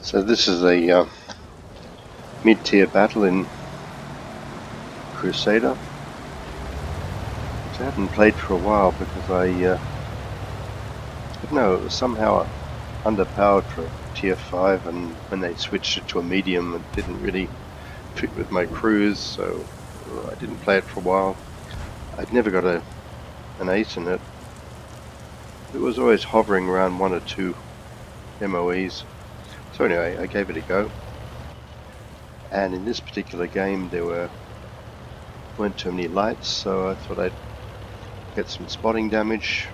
So this is a mid-tier battle in Crusader, which I haven't played for a while because I don't know, it was somehow underpowered for tier 5, and when they switched it to a medium it didn't really fit with my crews, so I didn't play it for a while. I'd never got an ace in it. It was always hovering around 1 or 2 MOEs. So anyway, I gave it a go. And in this particular game there weren't too many lights, so I thought I'd get some spotting damage.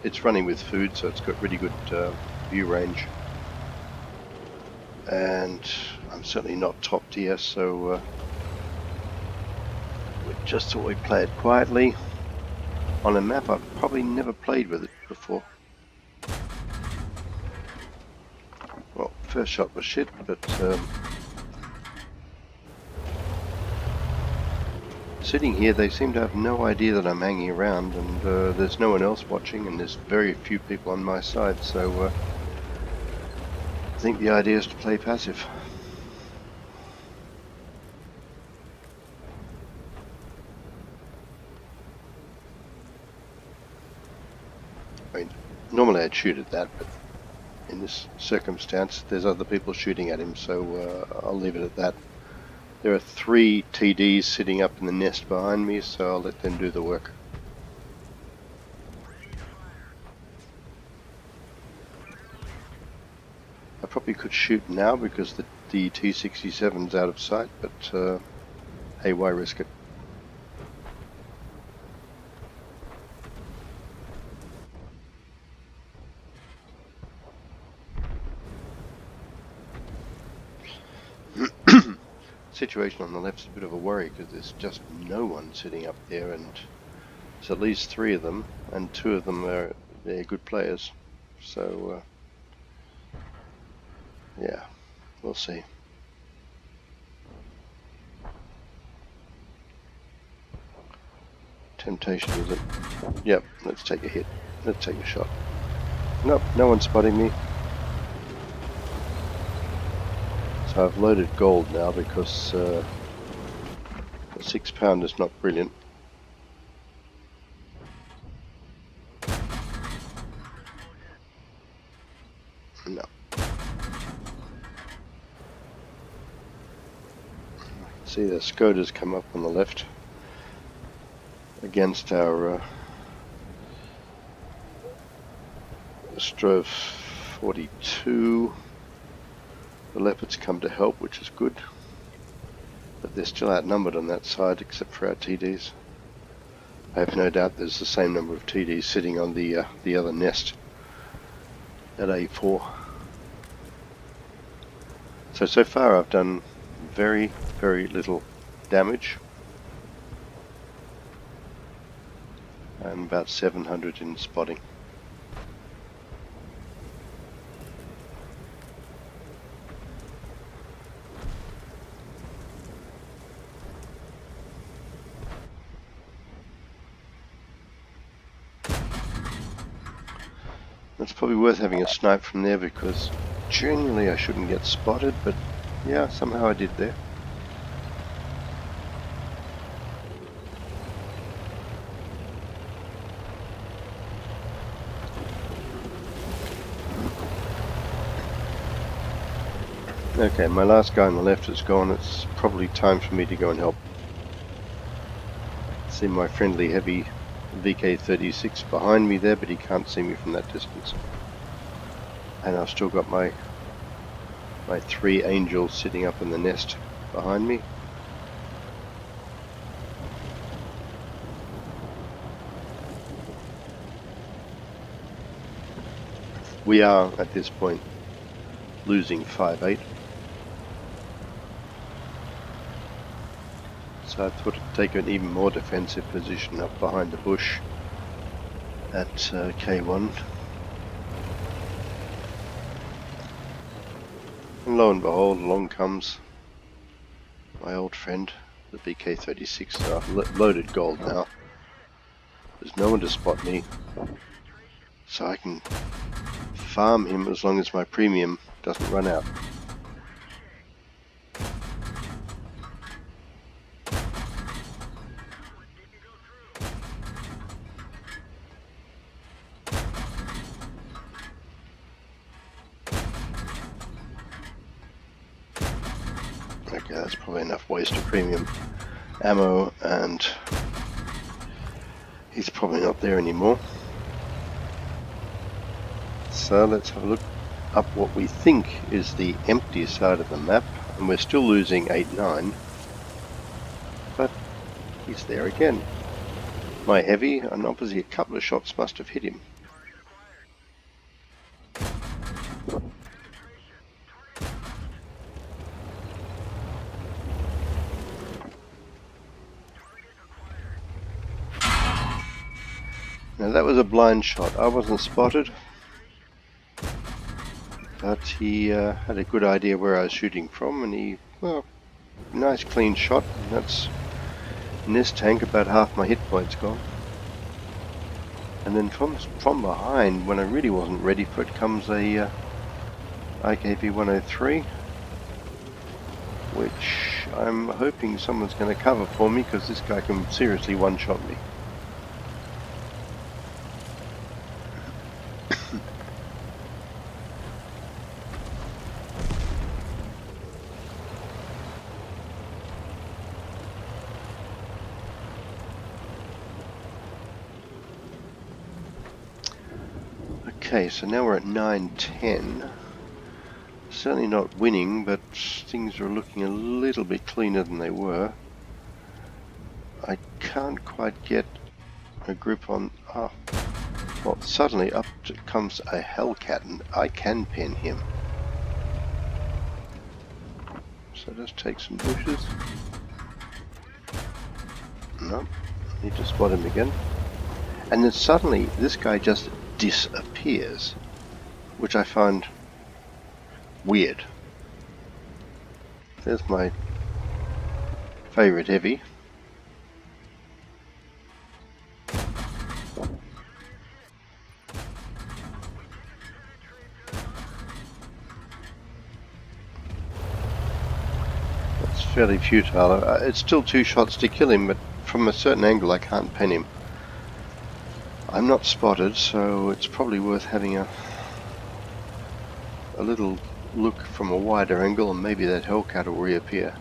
It's running with food, so it's got really good view range. And I'm certainly not top tier, so we just thought we'd play it quietly on a map I've probably never played with it before. Well, first shot was shit, but sitting here they seem to have no idea that I'm hanging around, and there's no one else watching, and there's very few people on my side, so I think the idea is to play passive. I mean, normally I'd shoot at that, but in this circumstance there's other people shooting at him, so I'll leave it at that. There are 3 TDs sitting up in the nest behind me, so I'll let them do the work. I probably could shoot now because the T-67's out of sight, but hey, why risk it? Situation on the left is a bit of a worry because there's just no one sitting up there, and there's at least 3 of them, and 2 of them they're good players. So yeah, we'll see. Temptation, is it? Yep, let's take a hit. Let's take a shot. Nope, no one's spotting me. So I've loaded gold now because the 6-pound is not brilliant. No. See, the Scota's come up on the left against our Strove 42. The Leopards come to help, which is good, but they're still outnumbered on that side except for our TDs. I have no doubt there's the same number of TDs sitting on the other nest at A4. So far I've done very, very little damage. I'm about 700 in spotting. It's probably worth having a snipe from there because generally I shouldn't get spotted, but yeah, somehow I did there. Okay, my last guy on the left is gone. It's probably time for me to go and help. See my friendly heavy VK-36 behind me there, but he can't see me from that distance. And I've still got my 3 angels sitting up in the nest behind me. We are at this point losing 5-8. So I thought I'd take an even more defensive position up behind the bush at K1. And lo and behold, along comes my old friend, the BK-36. So I've loaded gold now. There's no one to spot me, so I can farm him as long as my premium doesn't run out. That's probably enough waste of premium ammo, and he's probably not there anymore. So let's have a look up what we think is the empty side of the map, and we're still losing 8-9, but he's there again. My heavy, and obviously a couple of shots must have hit him. Now that was a blind shot. I wasn't spotted, but he had a good idea where I was shooting from, and he, well, nice clean shot. And that's, in this tank, about half my hit points gone. And then from behind, when I really wasn't ready for it, comes a IKV 103, which I'm hoping someone's going to cover for me, because this guy can seriously one-shot me. Okay, so now we're at 9-10. Certainly not winning, but things are looking a little bit cleaner than they were. I can't quite get a grip on... Oh, well, suddenly up comes a Hellcat, and I can pin him. So let's take some bushes. No, need to spot him again. And then suddenly this guy just disappears, which I find weird. There's my favourite heavy. That's fairly futile. It's still 2 shots to kill him, but from a certain angle I can't pin him. I'm not spotted, so it's probably worth having a little look from a wider angle, and maybe that Hellcat will reappear.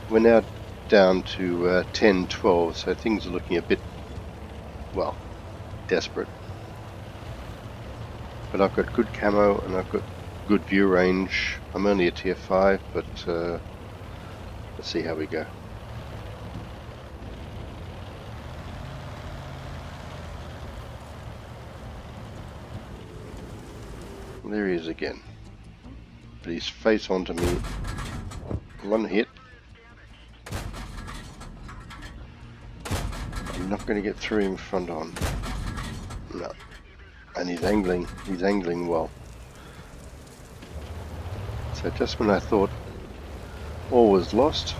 We're now down to 10-12, so things are looking a bit, well, desperate. But I've got good camo and I've got good view range. I'm only a tier 5, but let's see how we go. There he is again. But he's face onto me. One hit. I'm not going to get through him front on. No. And he's angling well. So just when I thought all was lost,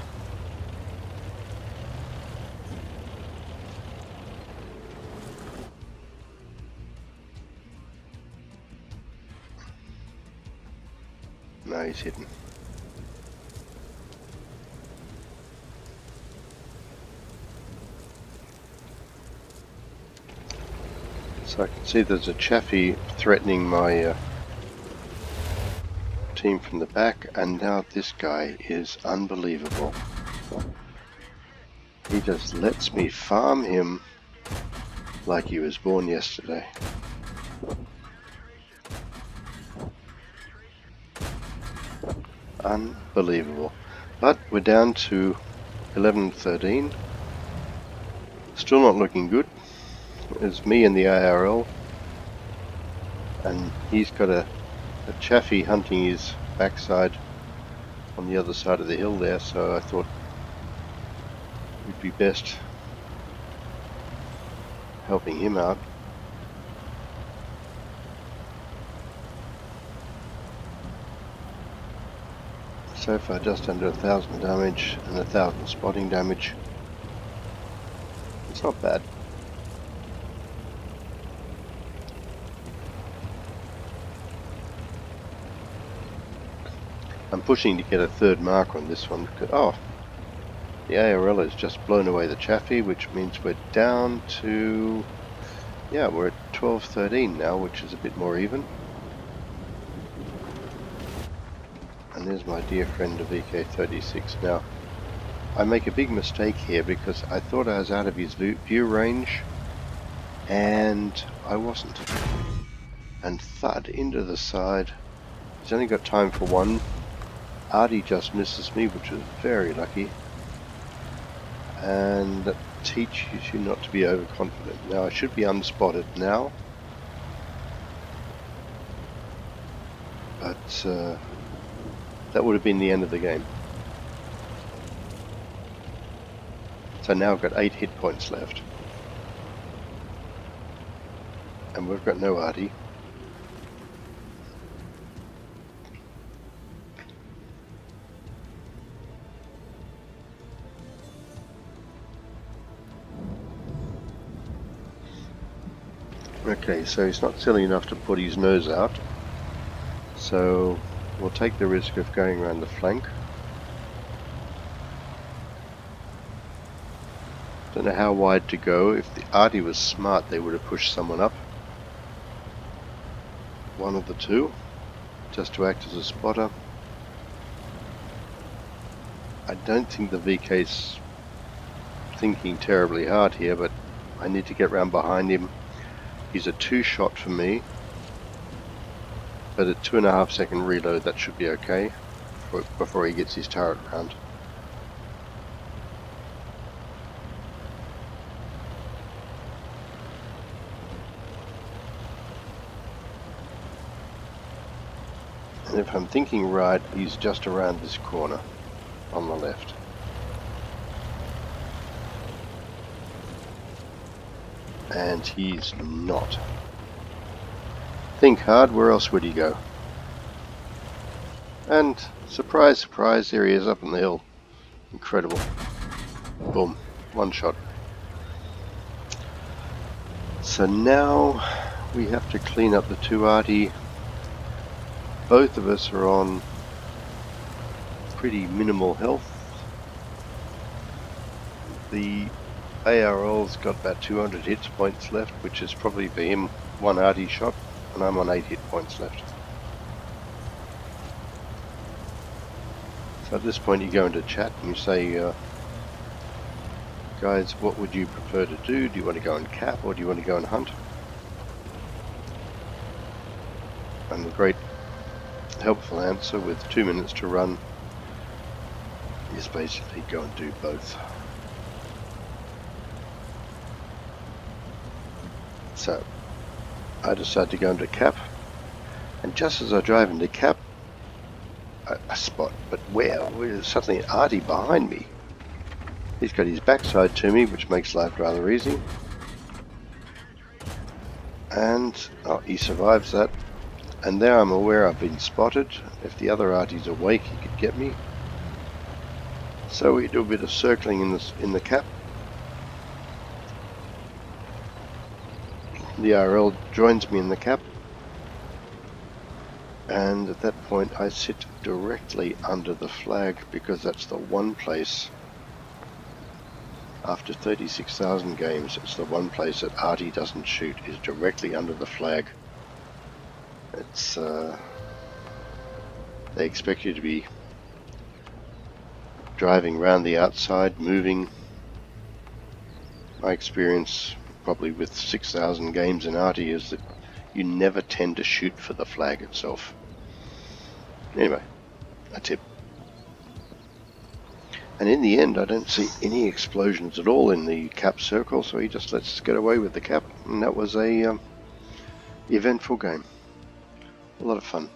no, he's hidden. So I can see there's a Chaffee threatening my team from the back, and now this guy is unbelievable. He just lets me farm him like he was born yesterday. Unbelievable. But we're down to 11-13. Still not looking good. It's me and the ARL, and he's got a Chaffee hunting his backside on the other side of the hill there, so I thought it would be best helping him out. So far just under 1,000 damage and 1,000 spotting damage. It's not bad. I'm pushing to get a 3rd mark on this one. Oh, the ARL has just blown away the Chaffee, which means we're down to, yeah, we're at 12-13 now, which is a bit more even. And there's my dear friend, the VK36. Now, I make a big mistake here because I thought I was out of his view range, and I wasn't. And thud into the side. He's only got time for one. Artie just misses me, which was very lucky. And that teaches you not to be overconfident. Now, I should be unspotted now. But that would have been the end of the game. So now I've got 8 hit points left. And we've got no Artie. Okay, so he's not silly enough to put his nose out. So we'll take the risk of going around the flank. Don't know how wide to go. If the Artie was smart, they would have pushed someone up. One of the two, just to act as a spotter. I don't think the VK's thinking terribly hard here, but I need to get round behind him. He's a 2-shot for me, but at 2.5 second reload that should be okay before he gets his turret round. And if I'm thinking right, he's just around this corner on the left. And he's not. Think hard, where else would he go? And surprise, surprise, there he is up on the hill. Incredible. Boom, 1 shot. So now we have to clean up the 2 Artie. Both of us are on pretty minimal health. The ARL's got about 200 hit points left, which is probably for him 1 Artie shot, and I'm on 8 hit points left. So at this point you go into chat and you say, guys, what would you prefer to do? Do you want to go and cap, or do you want to go and hunt? And the great helpful answer with 2 minutes to run is basically go and do both. So I decided to go into cap, and just as I drive into cap, I spot, but where? There's suddenly an Artie behind me. He's got his backside to me, which makes life rather easy. And oh, he survives that. And there I'm aware I've been spotted. If the other Artie's awake, he could get me. So we do a bit of circling in the cap. The RL joins me in the cap, and at that point I sit directly under the flag, because that's the one place, after 36,000 games, it's the one place that Artie doesn't shoot, is directly under the flag. It's they expect you to be driving around the outside, moving. My experience, probably with 6,000 games in Artie, is that you never tend to shoot for the flag itself. Anyway, a tip. And in the end, I don't see any explosions at all in the cap circle, so he just lets us get away with the cap, and that was a eventful game. A lot of fun.